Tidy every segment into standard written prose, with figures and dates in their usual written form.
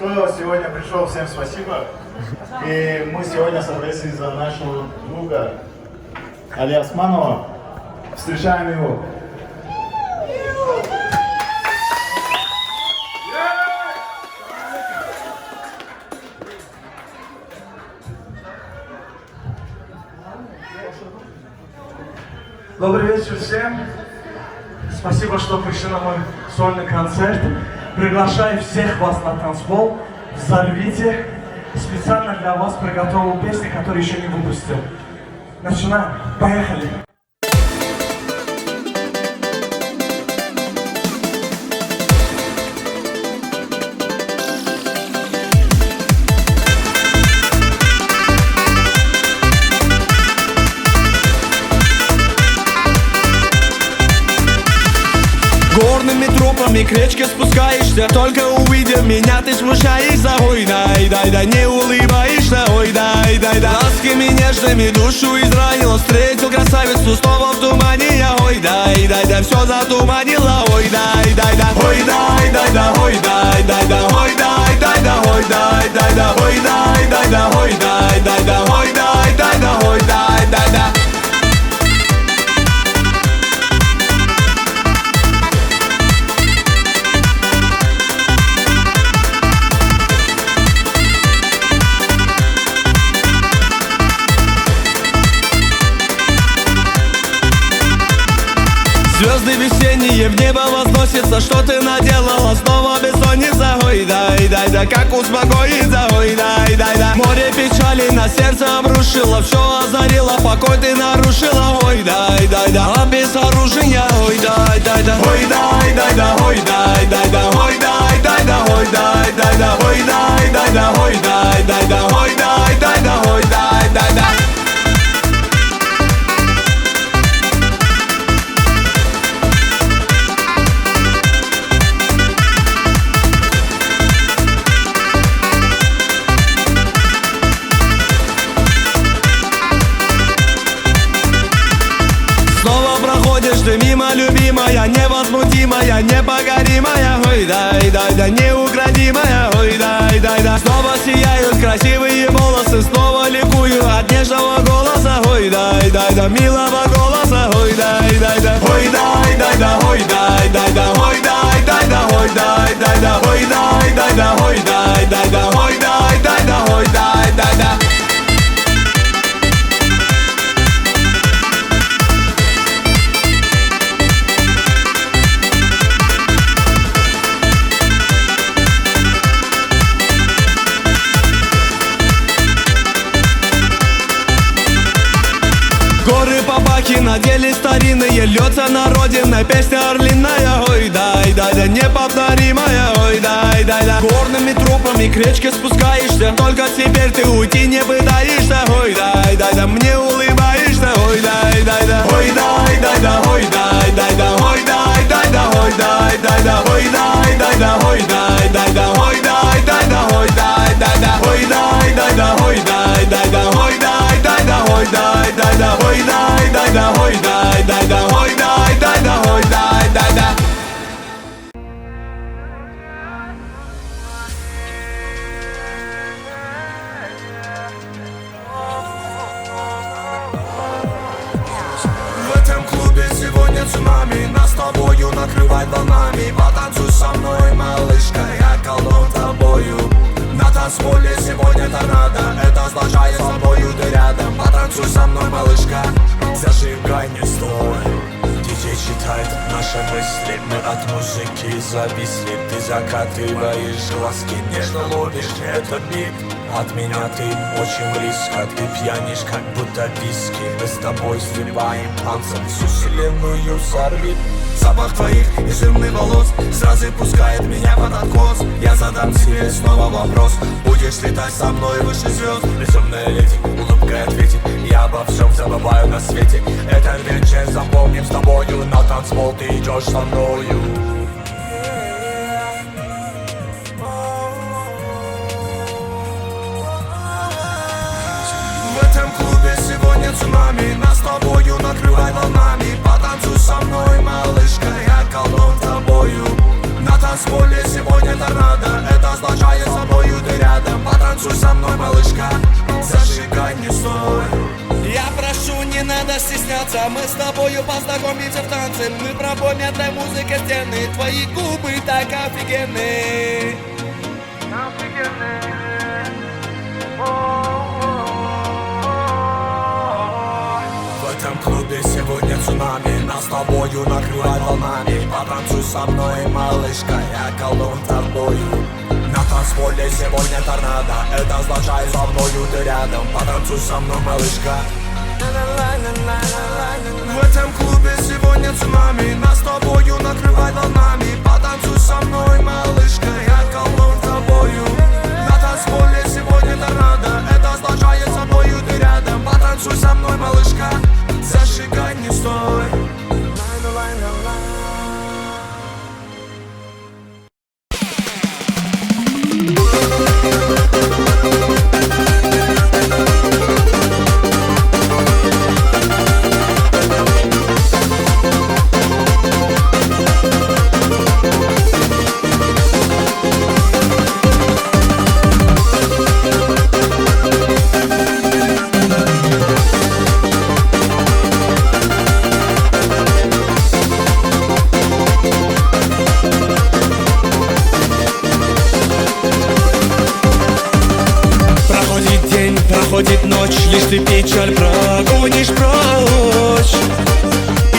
Кто сегодня пришел, всем спасибо. И мы сегодня собрались из-за нашего друга Али Османова. Встречаем его. Добрый вечер всем. Спасибо, что пришли на мой сольный концерт. Приглашаю всех вас на танцпол. Взорвите. Специально для вас приготовил песни, которые еще не выпустил. Начинаем. Поехали. Горными тропами к речке спускаешься. Только увидев меня, ты смущаешься. Ой, дай, да не улыбаешься. Ой, дай, да ласками нежными душу изранил. Встретил красавицу снова в тумане я. Ой, дай, да все затуманила. Ой, дай, да ой, дай, да ой, дай, да ой, дай, да ой, дай, да ой, дай, да ой, дай, да ой, дай, да ой, дай, да. Звезды весенние в небо возносятся. Что ты наделала? Снова бессонница. Ой, дай, да как успокоиться? Ой, дай, да море печали на сердце обрушило. Все озарило, покой ты нарушила. Ой, дай, да а без оружия. Ой, дай, да ой, дай, да ой, дай, да ой, дай, да ой, дай, да ой, дай, да ой, дай, да ой, дай, да ой, дай, да. Ты мимо, любимая, невозмутимая, непокоримая. Ой, дай, да неукротимая. Ой, дай, да снова сияют красивые волосы. Снова ликую от нежного голоса. Ой, дай, да милого голоса. Ой, дай, да ой, дай, да ой, дай, да ой, дай, да ой, дай, да ой, дай, да ой, дай, да ой, дай, да ой, дай, да. Горы Папахи надели старинные, льется на родиной песня орлиная. Ой, дай, да неповторимая. Ой, дай, да горными тропами к речке спускаешься. Только теперь ты уйти не пытаешься. Ой, дай, да мне улыбаешься. Ой, дай, да ой, дай, да ой, дай, да ой, дай, да ой, дай, да ой, дай, да ой, дай, да ой, дай, да ой, дай, да ой, дай, да ой, дай, да ой, дай, да ой, дай, да ой, дай, да ой, дай, да ой, дай, да ой, дай, да. В этом клубе сегодня цунами. Нас с тобою накрывает волнами. Потанцуй со мной, малышка, я колдун тобою. На танцполе сегодня торнадо. Это означает, со мною ты рядом. Потанцуй со мной, малышка. Зажигай, не стой. Диджей читает наши мысли. Мы от музыки зависли. Ты закатываешь глазки, нежно ловишь этот бит. От меня ты очень близко. Ты пьянишь, как будто виски. Мы с тобой сливаем танцем всю вселенную взорвит. Запах твоих изумных волос сразу пускает меня под откос. Я задам тебе снова вопрос. Будешь летать со мной выше звезд? Безумная леди улыбкой ответит. Я обо всем забываю на свете. Этот вечер запомним с тобою. На танцпол ты идешь со мною. В этом клубе сегодня цунами. Нас с тобою накрывай волнами. Потанцуй со мной, малышка, я колдун тобою. На танцполе сегодня торнадо. Это означает, со мной когда мы с тобою познакомимся в танце. Мы пробуем этой музыкой стены. Твои губы так офигенные. В этом клубе сегодня цунами. Нас с тобою накрывает волнами. Потанцуй со мной, малышка, я колдун тобою. На танцполе сегодня торнадо. Это означает, со мною ты рядом. Потанцуй со мной, малышка. В этом клубе сегодня цунами. Нас с тобою накрывает волнами. Потанцуй со мной, малышка, я колдун тобою. На танцполе сегодня торнадо. Это означает, со мною ты рядом. Потанцуй со мной, малышка. Зажигай, не стой. Проходит ночь, лишь ты печаль прогонишь прочь.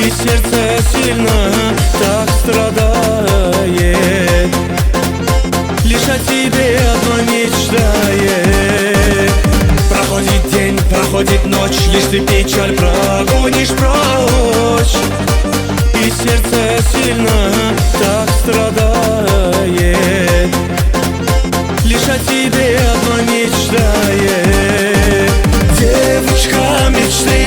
И сердце сильно так страдает. Лишь о тебе одно мечтает. Проходит день, проходит ночь, лишь ты печаль прогонишь прочь. И сердце сильно так страдает. Лишь о тебе одно мечтает. Девушка мечты,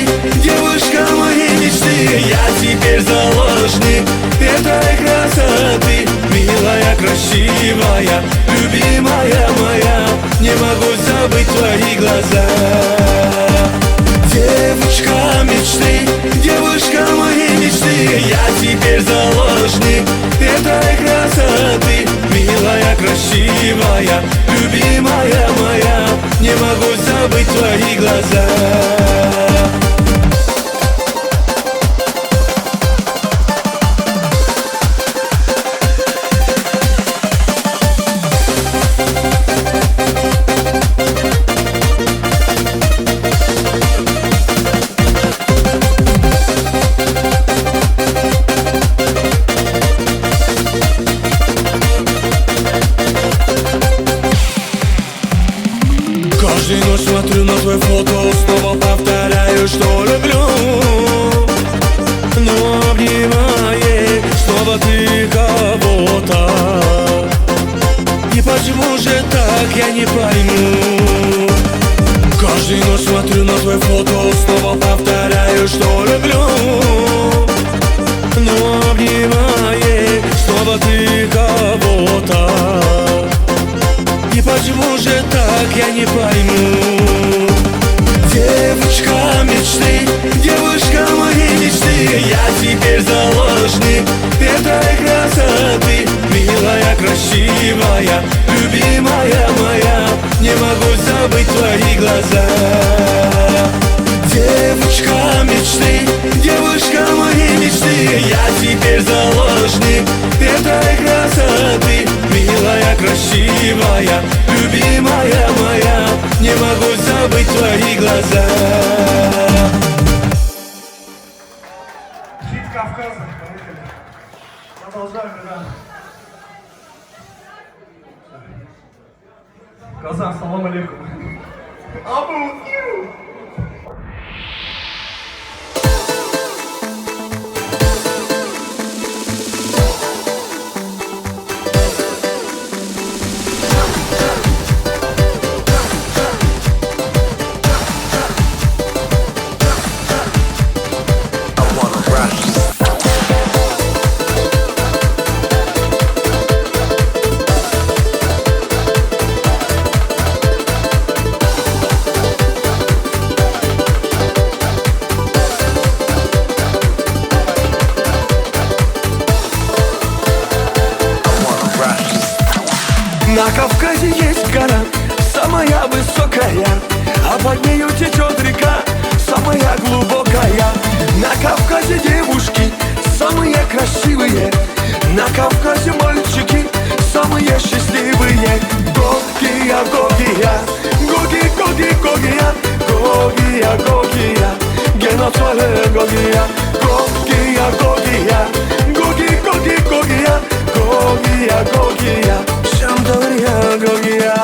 девушка моей мечты. Я теперь заложник этой красоты. Милая, красивая, любимая моя, не могу забыть твои глаза. Девушка мечты, девушка моей мечты. Я теперь заложник этой красоты. Милая, красивая, любимая моя, не могу забыть твои глаза. Каждую ночь смотрю на твое фото, снова повторяю, что люблю. Но обнимая, снова ты кого-то. И почему же так, я не пойму. Каждую ночь смотрю на твое фото, снова повторяю, что люблю. Но обнимая, снова ты кого-то. И почему же так, я не пойму. Девушка мечты, девушка моей мечты. Я теперь заложник этой красоты. Милая, красивая, любимая моя, не могу забыть твои глаза. Девушка мечты, девушка моей мечты. Я теперь заложник этой красоты. Милая, красивая, любимая моя, не могу забыть твои глаза. Хит Кавказа, поехали. Продолжаем, ребята. Казан, салам алейкум. На Кавказе есть гора, самая высокая, а под нею течет река, самая глубокая. На Кавказе девушки самые красивые, на Кавказе мальчики самые счастливые. Гогия, Гогия, Гоги, Гоги, Гогия, Гогия, Гогия, Геноцвале Гогия, Гогия, Гогия, Гоги, Гоги, Гогия, Гогия, Гогия, Шамдория, Гогия.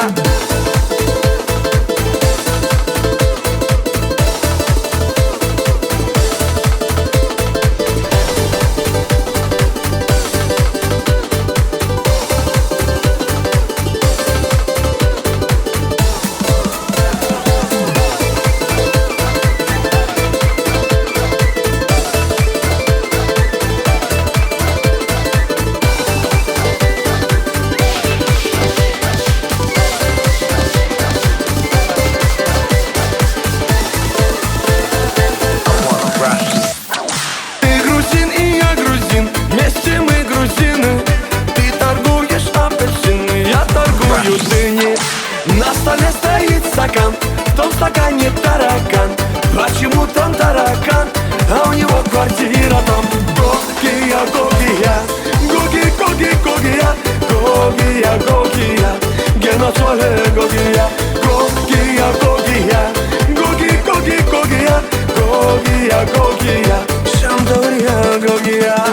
На столе стоит стакан, в том стакане таракан. Почему там таракан, а у него квартира там? Гогия, Гогия, Гоги, Гоги, Гогия, Гогия, Гогия, Геноцвале Гогия, Гогия, Гогия, Гоги, Гоги, Гогия, Гогия, Гогия, Шамдория, Гогия.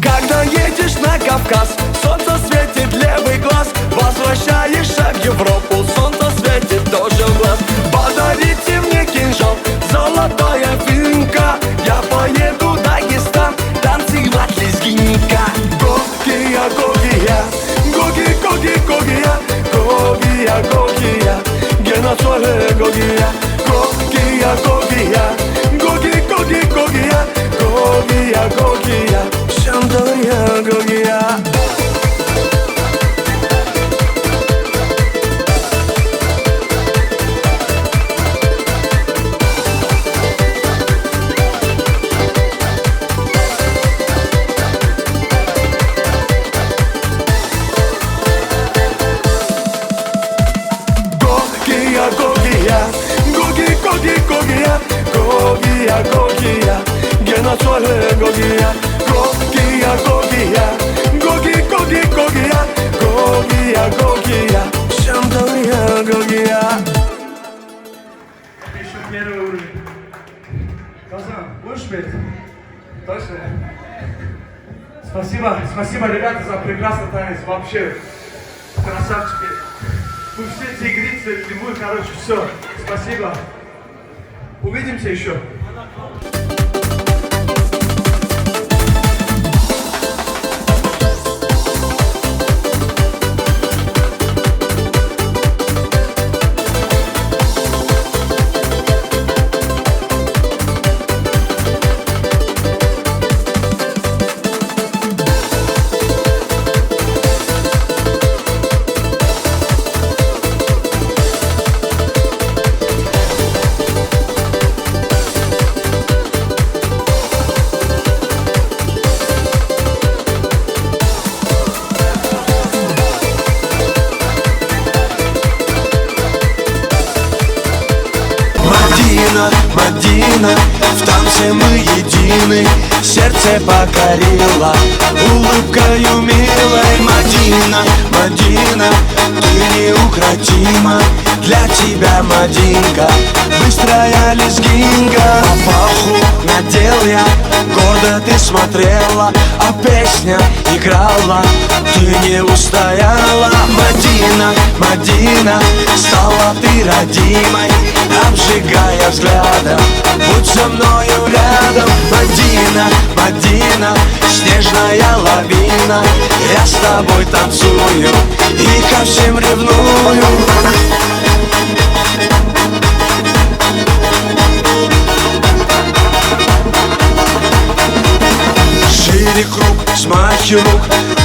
Когда едешь на Кавказ, солнце светит левый глаз. Возвращаешься в Европу, солнце светит тоже в глаз. Подарите мне кинжал, золотая финка. Я поеду в Дагестан танцевать лезгинника. Гогия, Гогия, Гоги, Гоги, Гогия, Гогия, Гогия, Геноцвале Гогия, Гогия, Гогия, Гоги, Гоги, Гогия, Гогия, Гогия, Шамдория, Гогия. Гогия, Гогия, Гоги, Гоги, Гогия, Гогия, Гогия, Геноцвале Гогия, Гогия, Гогия, Гоги, Гоги, Гогия, Гогия, Гогия, Шамдория, Гогия. Еще первый уровень. Казан, будешь петь? Точно? Спасибо, спасибо, ребята, за прекрасный танец. Вообще, красавчики. Вы все тигрицы, львы, короче, все. Спасибо. Увидимся еще. Мадина, в танце мы едины, сердце покорила улыбкою милой. Мадина, Мадина, ты неукротима, для тебя, Мадинка, быстрая лезгинка. Папаху надел я, гордо ты смотрела, а песня играла, ты не устояла. Мадина, Мадина, стала ты родимой, обжигая взглядом, будь со мною рядом. Мадина, Мадина, снежная лавина, я с тобой танцую и ко всем ревную. мире круг, смахи рук,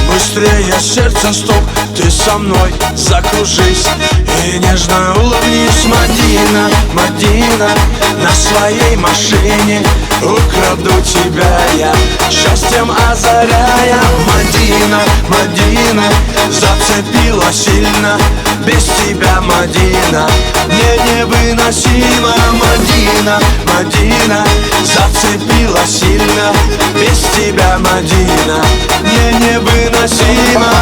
быстрее сердца стук. Ты со мной закружись и нежно улыбнись. Мадина, Мадина, на своей машине украду тебя я, счастьем озаряя. Мадина, Мадина, зацепила сильно, без тебя, Мадина, мне невыносимо. Мадина, Мадина, зацепила сильно, без тебя, Мадина, мне невыносимо.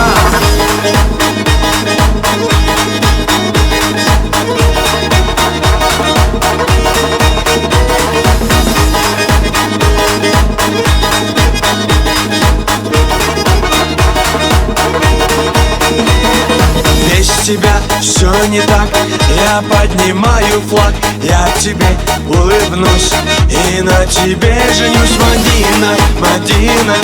Без тебя все не так, я поднимаю флаг, я тебе улыбнусь и на тебе женюсь. Мадина, Мадина,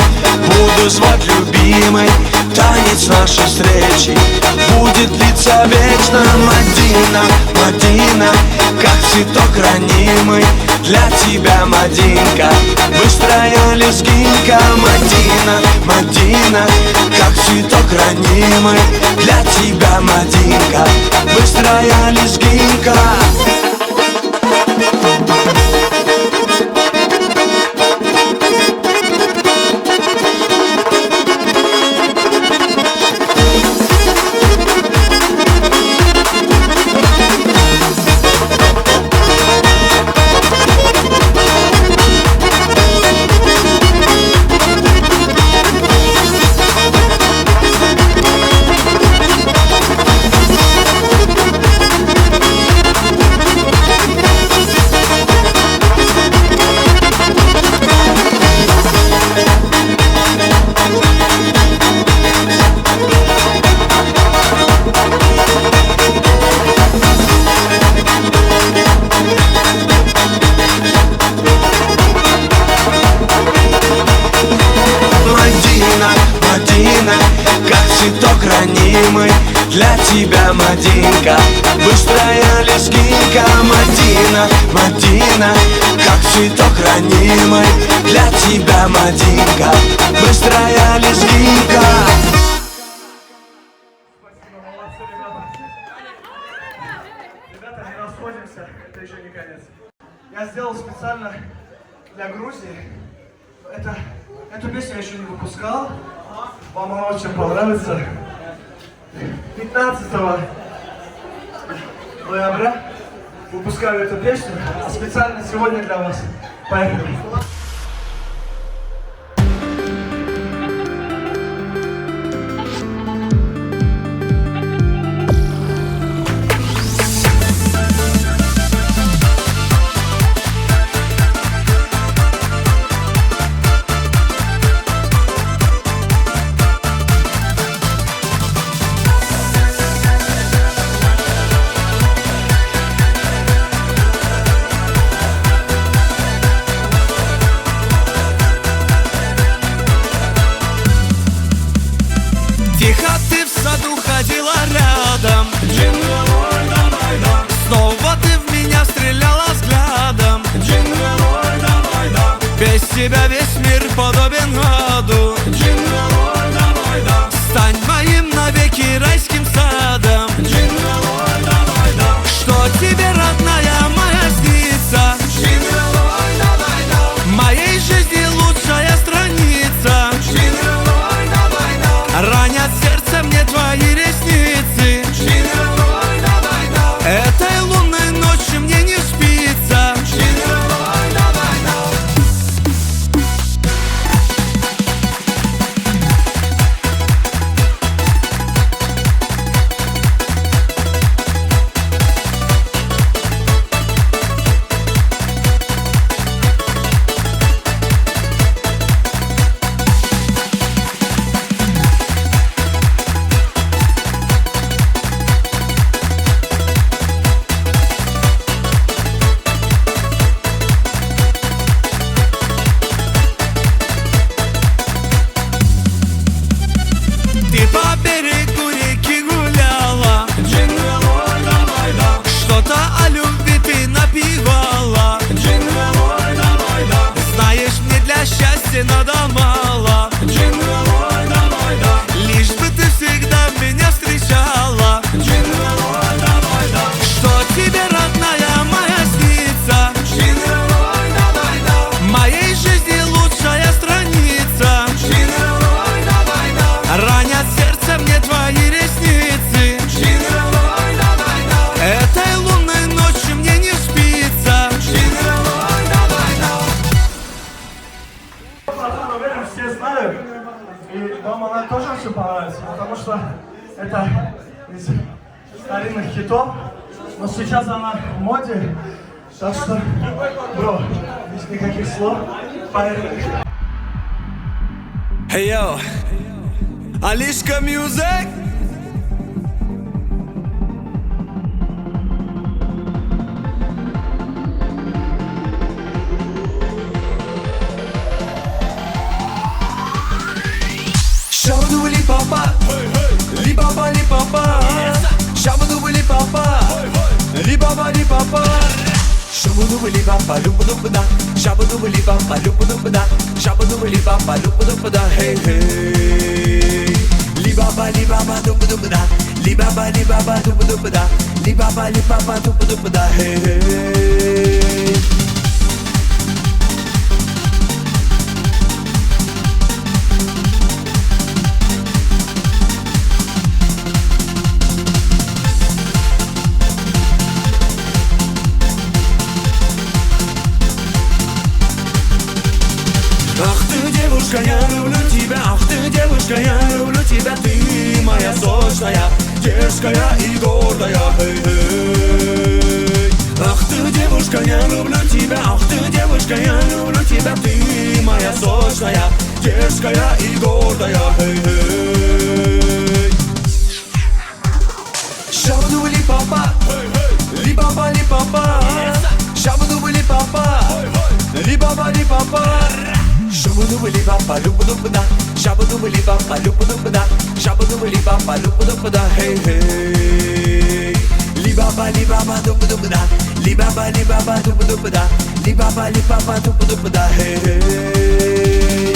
буду звать любимой, танец нашей встречи будет длиться вечно. Мадина, Мадина, как цветок ранимый, для тебя, Мадинка, быстрая лезгинка. Мадина, Мадина, как цветок ранимый, для тебя, Мадинка, быстрая лезгинка. Ранимый, для тебя, Мадинка, быстрая лезгинка. Мадина, Мадина, как цветок ранимый, для тебя, Мадинка, быстрая лезгинка. Спасибо, молодцы, ребята. Ребята, не расходимся, это еще не конец. Я сделал специально для Грузии. Эту песню я еще не выпускал. Вам она очень понравится. 15 ноября выпускаю эту песню, а специально сегодня для вас. Поехали. Тихо ты в саду ходила рядом, снова ты в меня стреляла взглядом. Без тебя весь мир подобен аду. Стань моим навеки райским садом. Что тебе, родная моя, снится? Моей жизни лучшая страница. Ранят сердце мне твои ресницы. Этой лунной ночью мне не спится. вам она тоже очень понравится, потому что это из старинных хитов, но сейчас она в моде, так что, бро, без никаких слов, поехали. Hey yo, Alishka Music. Shabadubali papa, li baba li papa. Shabadubali papa, li baba li papa. Shabadubali papa, lupa da. Shabadubali papa, lupa da. Shabadubali papa, lupa da. Hey hey. Li baba lupa da. Li baba lupa da. Li baba lupa da. Hey hey. Ах ты, девушка, я люблю тебя. Ах ты, девушка, я люблю тебя. Ты моя сочная, дерзкая и гордая. Эй-эй. Ах ты, девушка, я люблю тебя. Ах ты, девушка, я люблю тебя. Ты моя сочная, дерзкая и гордая. Эй-эй. Шабадубали папа, ли папа, ли папа. Шабадубали папа, ли папа, ли папа. Shabadubali papa, lupa da. Shabadubali papa, lupa da. Shabadubali papa, lupa da. Hey hey. Li baba lupa da. Li baba lupa da. Li baba lupa da. Hey hey.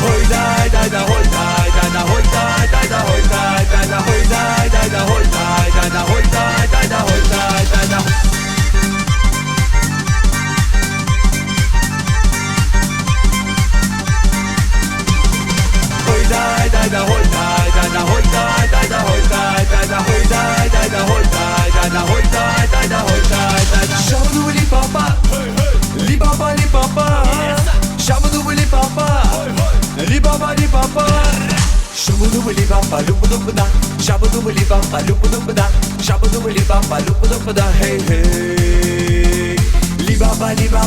Hoy dai dai da, hoy dai dai da, hoy dai dai da, hoy dai dai da, hoy dai dai da, hoy dai dai da, hoy dai dai da, hoy dai dai da. Hoy dai dai da, hoy dai dai da, hoy dai dai da, hoy dai dai da, hoy dai dai da, hoy dai dai da, hoy dai dai da, hoy dai dai da. Shabadubali papa, li papa li papa. Shabadubali papa, li baba li papa. Shabadubali papa, lupa da. Shabadubali papa, lupa da. Shabadubali papa, lupa da. Hey hey. Li baba lupa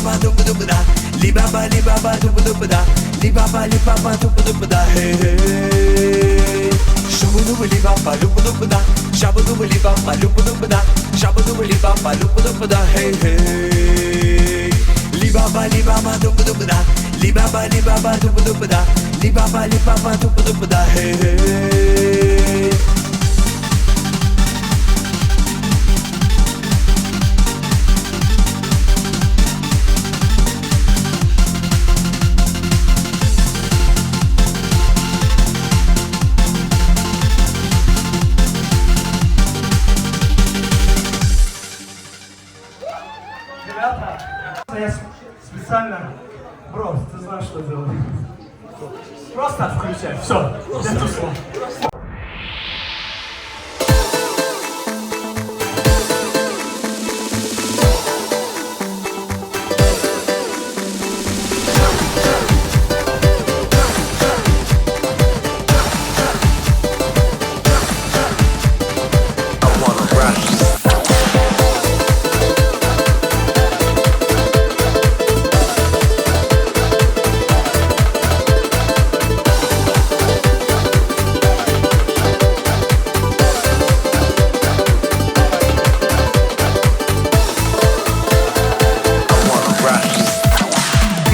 da. Li baba lupa da. Li baba lupa da. Hey hey. Shabadubali papa, lupa da. Shabadubali papa, lupa da. Shabadubali papa, lupa da. Hey hey. Li baba lupa da. Li baba lupa da. Li baba lupa da. Hey hey. Ребята, я специально... Бро, ты знаешь, что делать. Просто включай, все, нету слов.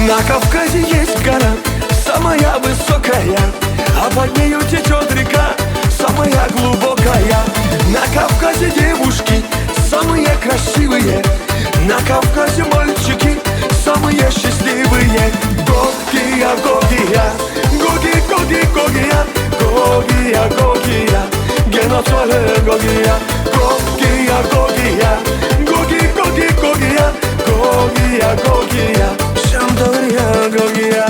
На Кавказе есть гора, самая высокая, а под нею течет река, самая глубокая. На Кавказе девушки самые красивые, на Кавказе мальчики самые счастливые. Гогия, Гогия, Гоги, Гоги, Гогия, Гогия, Гогия, Геноцоле Гогия, Гогия, Гогия, Гоги, Гоги, Гогия, Гогия, Гогия, Шамдория, Гогия.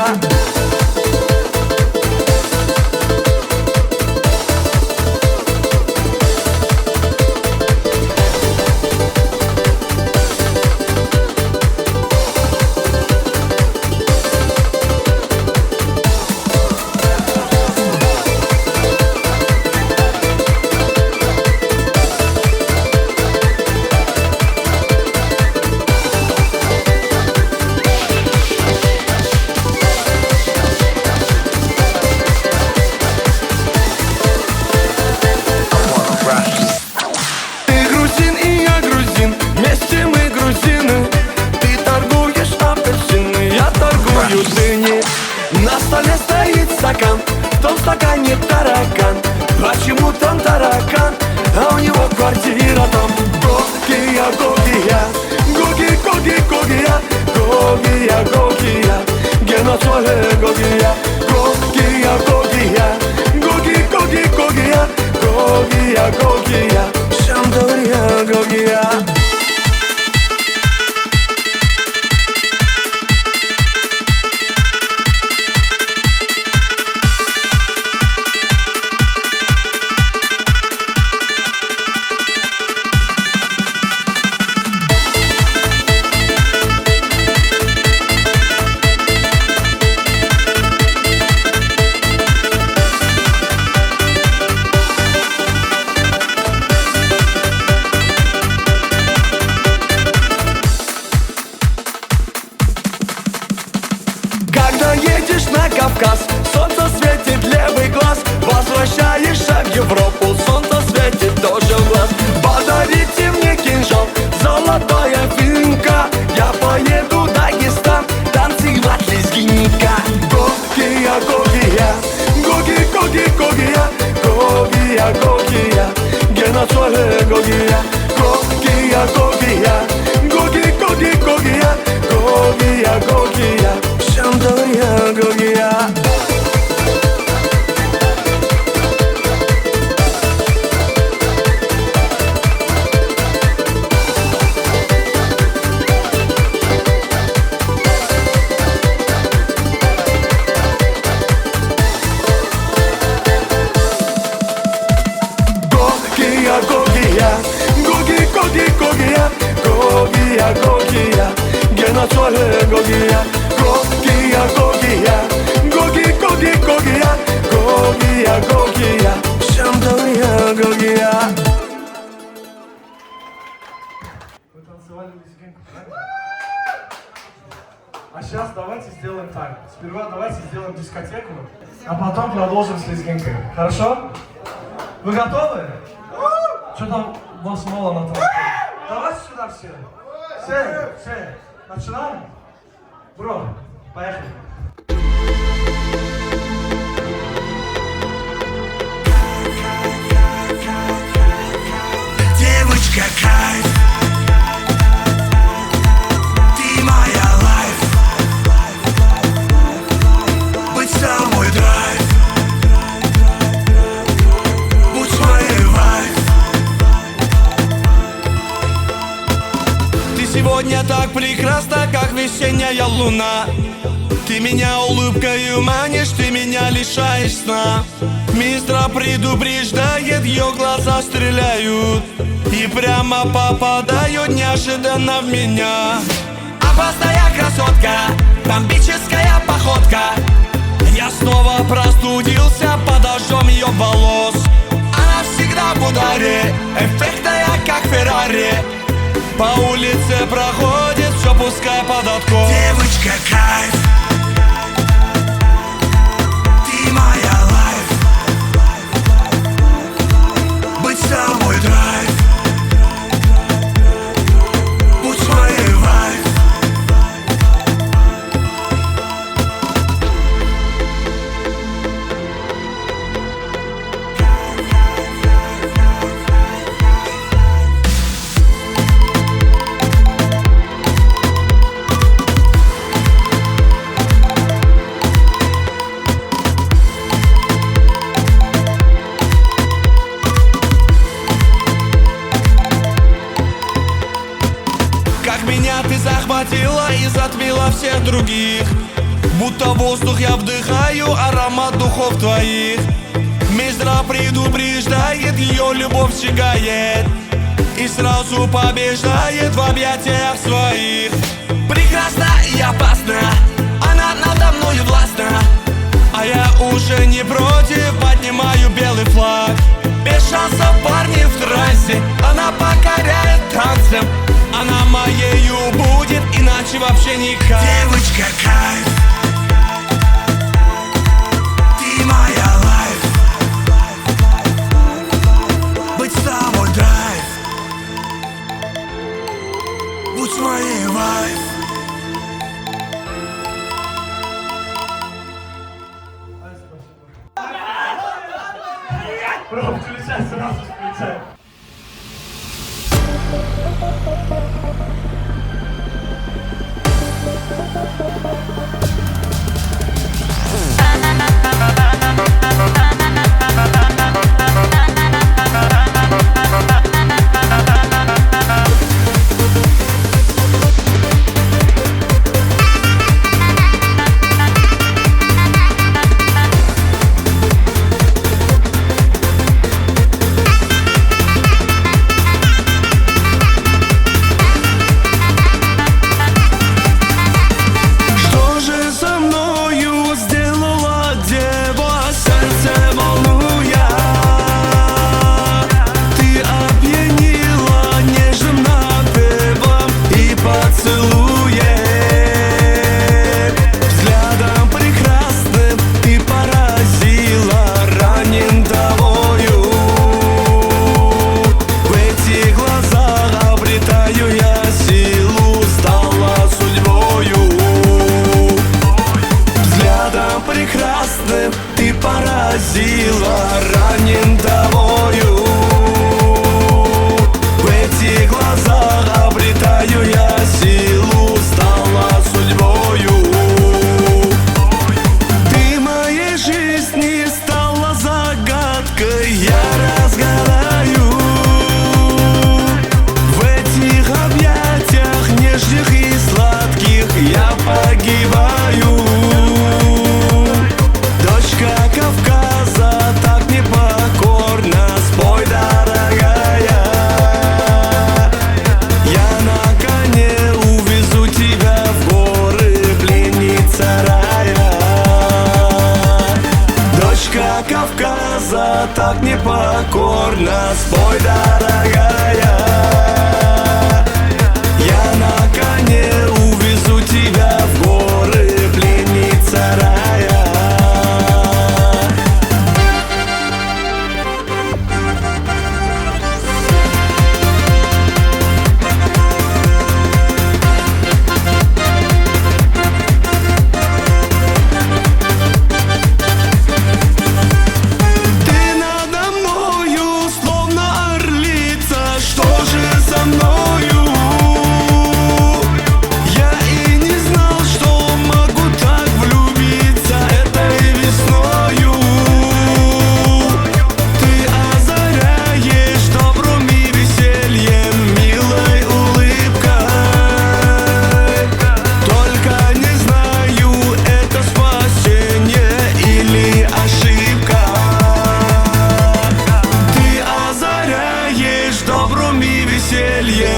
таракан, в том стакане таракан. Почему там таракан, а у него квартира там? Гогия, Гогия, Гоги, Гоги, Гогия, Гогия, Гогия, Геноцоле Гогия, Гогия, Гогия, Гоги, Гоги, Гогия, Гогия, Гогия, Шамдория, Гогия. Когда едешь на Кавказ, солнце светит левый глаз. Возвращаешься в Европу, солнце светит тоже в глаз. Подарите мне кинжал, золотая финка. Я поеду в Дагестан, танцевать лезгинника. Гогия, Гогия, Гоги, Гоги, Гогия, Гогия, Гогия, Геноцоле Гогия, Гогия, Гогия, Гоги, Гоги, Гогия, Гогия, Гогия, Шамдория, Гогия. Гогия, Гогия, Гоги, Гоги, Гогия, Гогия, Гогия, Геноцоле Гогия, Гогия, Гогия, Гоги, Гоги, Гогия, Гогия, Гогия, Шамдория, Гогия. Вы танцевали лезгинку, правильно? А сейчас давайте сделаем так. Сперва давайте сделаем дискотеку, а потом продолжим с лезгинкой. Хорошо? Вы готовы? Что там у вас мало на танцполе? Давайте сюда все. Все. Начинаем? Бро, поехали. Девочка, кайф, ты моя лайф, быть с тобой драйв, будь моей вайф. Ты сегодня так прекрасна, как весенняя луна. Ты меня улыбкою манишь, ты меня лишаешь сна. Мистра предупреждает, ее глаза стреляют и прямо попадают неожиданно в меня. Опасная красотка, бомбическая походка. Я снова простудился под дождем ее волос. Она всегда в ударе, эффектная, как Феррари. По улице проходит, все пускай под откос. Девочка, кайф, ты моя лайф, быть с тобой драйв, будь моей вайф. Как меня ты захватила и затмила всех других. Будто воздух я вдыхаю, аромат духов твоих. Мистра предупреждает, ее любовь сжигает и сразу побеждает в объятиях своих. Прекрасна и опасна, она надо мною властна. А я уже не против, поднимаю белый флаг. Без шансов парни в трассе, она покоряет танцем. Она моею будет, иначе вообще никак. Девочка, кайф, ты моя лайф, быть с тобой драйв, будь моей вайф. Спасибо. так непокорно. Спой, дорогая, я на коне увезу тебя в горы, пленница рая.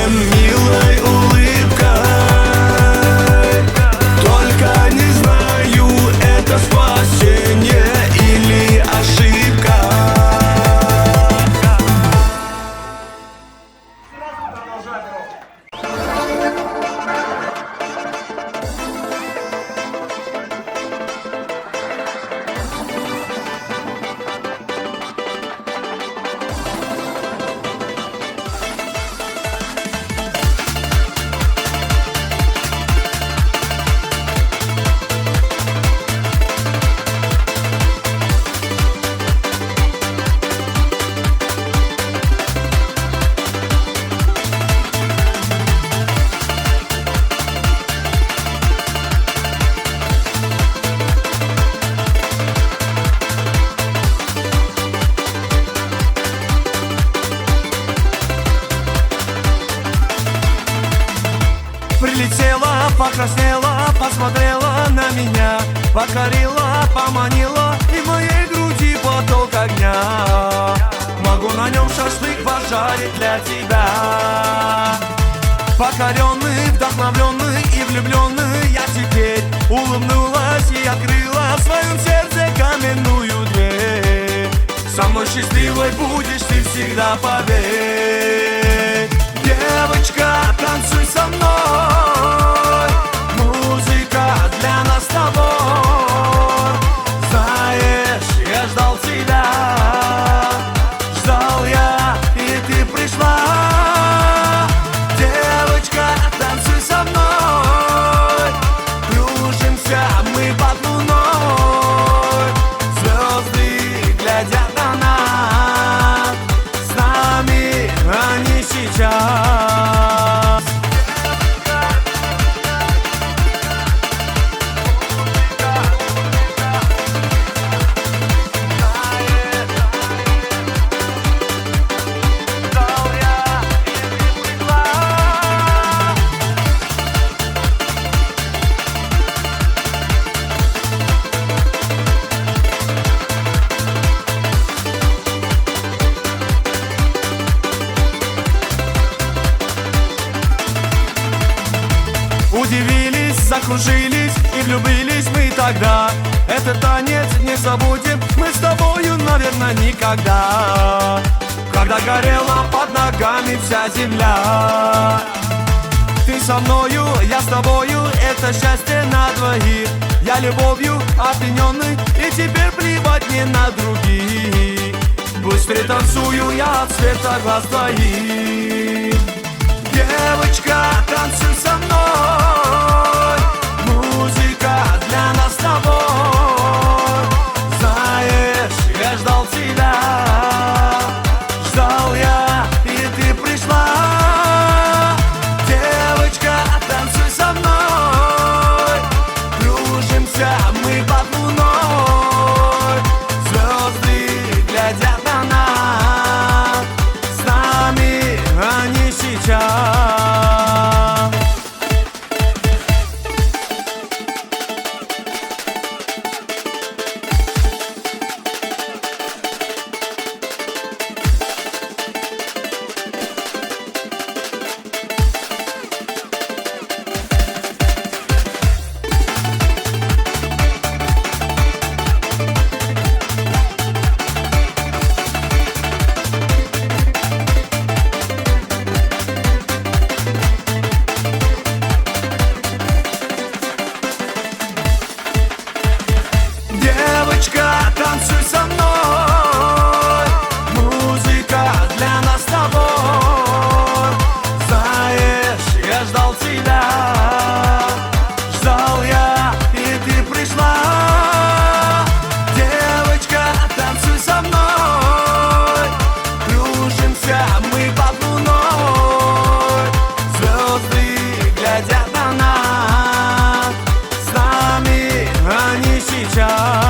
Милой улыбкой, только не знаю, это спасение или ошибка. Прилетела, покраснела, посмотрела на меня, покорила, поманила, и в моей груди поток огня. Могу на нем шашлык пожарить для тебя. Покоренный, вдохновленный и влюбленный, я теперь улыбнулась и открыла в своем сердце каменную дверь. Со мной счастливой будешь ты всегда, поверь. Девочка, танцуй со мной, музыка для нас с тобой. Знаешь, я ждал тебя, ждал я, и ты пришла. Девочка, танцуй со мной, кружимся мы под луной. Звезды глядят на нас, с нами они Удивились, закружились и влюбились мы тогда. Этот танец не забудем мы с тобою, наверное, никогда. Когда горела под ногами вся земля. Ты со мною, я с тобою, это счастье на двоих. Я любовью опьяненный, и теперь плевать мне на других. Пусть пританцую я от цвета глаз твоих. Девочка, танцуй со мной, музыка для нас с тобой. Знаешь, я ждал тебя, ждал я, и ты пришла. Девочка, танцуй со мной, кружимся мы под луной. Звезды глядят на нас, с нами они сейчас. Девочка, танцуй со мной, музыка для нас с тобой. Знаешь, я ждал тебя, ждал я, и ты пришла. Девочка, танцуй со мной, кружимся мы под луной. Звезды глядят на нас, с нами они сейчас.